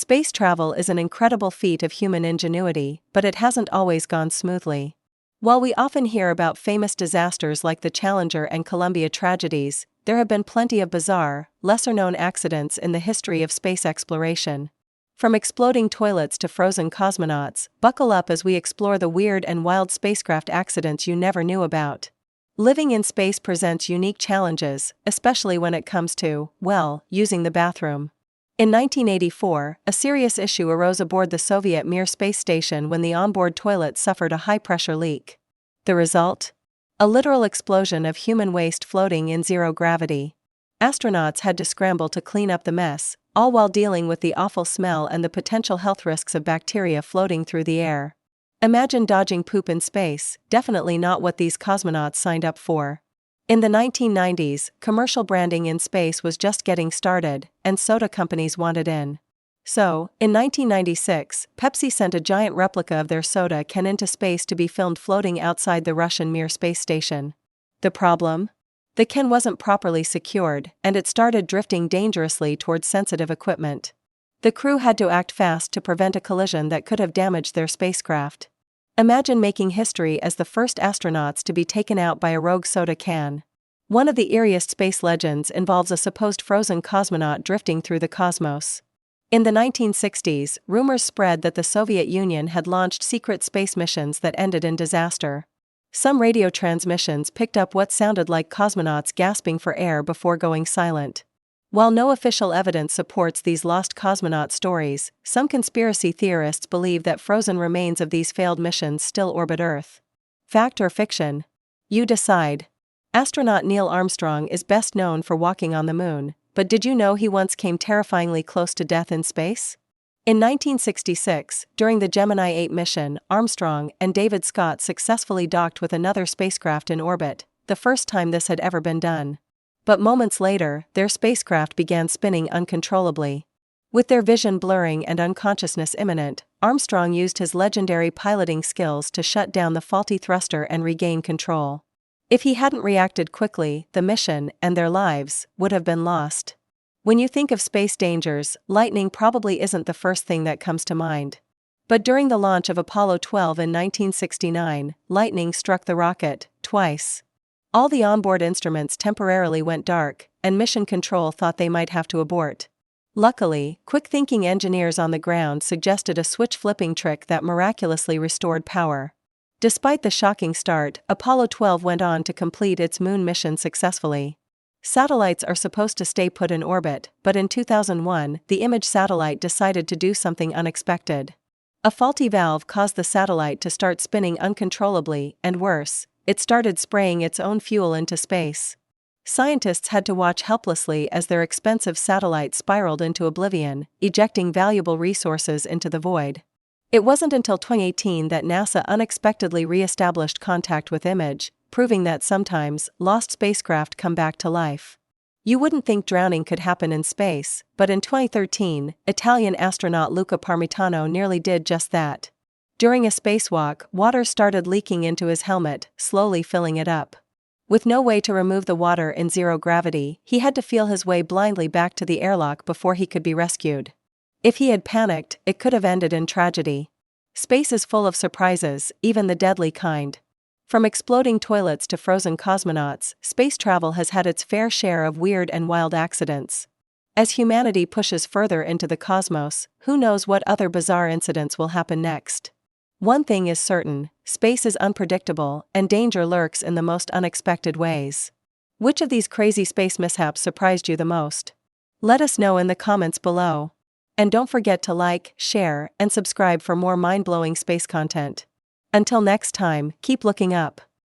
Space travel is an incredible feat of human ingenuity, but it hasn't always gone smoothly. While we often hear about famous disasters like the Challenger and Columbia tragedies, there have been plenty of bizarre, lesser-known accidents in the history of space exploration. From exploding toilets to frozen cosmonauts, buckle up as we explore the weird and wild spacecraft accidents you never knew about. Living in space presents unique challenges, especially when it comes to, well, using the bathroom. In 1984, a serious issue arose aboard the Soviet Mir space station when the onboard toilet suffered a high-pressure leak. The result? A literal explosion of human waste floating in zero gravity. Astronauts had to scramble to clean up the mess, all while dealing with the awful smell and the potential health risks of bacteria floating through the air. Imagine dodging poop in space, definitely not what these cosmonauts signed up for. In the 1990s, commercial branding in space was just getting started, and soda companies wanted in. So, in 1996, Pepsi sent a giant replica of their soda can into space to be filmed floating outside the Russian Mir space station. The problem? The can wasn't properly secured, and it started drifting dangerously towards sensitive equipment. The crew had to act fast to prevent a collision that could have damaged their spacecraft. Imagine making history as the first astronauts to be taken out by a rogue soda can. One of the eeriest space legends involves a supposed frozen cosmonaut drifting through the cosmos. In the 1960s, rumors spread that the Soviet Union had launched secret space missions that ended in disaster. Some radio transmissions picked up what sounded like cosmonauts gasping for air before going silent. While no official evidence supports these lost cosmonaut stories, some conspiracy theorists believe that frozen remains of these failed missions still orbit Earth. Fact or fiction? You decide. Astronaut Neil Armstrong is best known for walking on the moon, but did you know he once came terrifyingly close to death in space? In 1966, during the Gemini 8 mission, Armstrong and David Scott successfully docked with another spacecraft in orbit, the first time this had ever been done. But moments later, their spacecraft began spinning uncontrollably. With their vision blurring and unconsciousness imminent, Armstrong used his legendary piloting skills to shut down the faulty thruster and regain control. If he hadn't reacted quickly, the mission, and their lives, would have been lost. When you think of space dangers, lightning probably isn't the first thing that comes to mind. But during the launch of Apollo 12 in 1969, lightning struck the rocket, twice. All the onboard instruments temporarily went dark, and mission control thought they might have to abort. Luckily, quick-thinking engineers on the ground suggested a switch-flipping trick that miraculously restored power. Despite the shocking start, Apollo 12 went on to complete its moon mission successfully. Satellites are supposed to stay put in orbit, but in 2001, the Image satellite decided to do something unexpected. A faulty valve caused the satellite to start spinning uncontrollably, and worse, it started spraying its own fuel into space. Scientists had to watch helplessly as their expensive satellite spiraled into oblivion, ejecting valuable resources into the void. It wasn't until 2018 that NASA unexpectedly re-established contact with Image, proving that sometimes, lost spacecraft come back to life. You wouldn't think drowning could happen in space, but in 2013, Italian astronaut Luca Parmitano nearly did just that. During a spacewalk, water started leaking into his helmet, slowly filling it up. With no way to remove the water in zero gravity, he had to feel his way blindly back to the airlock before he could be rescued. If he had panicked, it could have ended in tragedy. Space is full of surprises, even the deadly kind. From exploding toilets to frozen cosmonauts, space travel has had its fair share of weird and wild accidents. As humanity pushes further into the cosmos, who knows what other bizarre incidents will happen next? One thing is certain, space is unpredictable, and danger lurks in the most unexpected ways. Which of these crazy space mishaps surprised you the most? Let us know in the comments below. And don't forget to like, share, and subscribe for more mind-blowing space content. Until next time, keep looking up.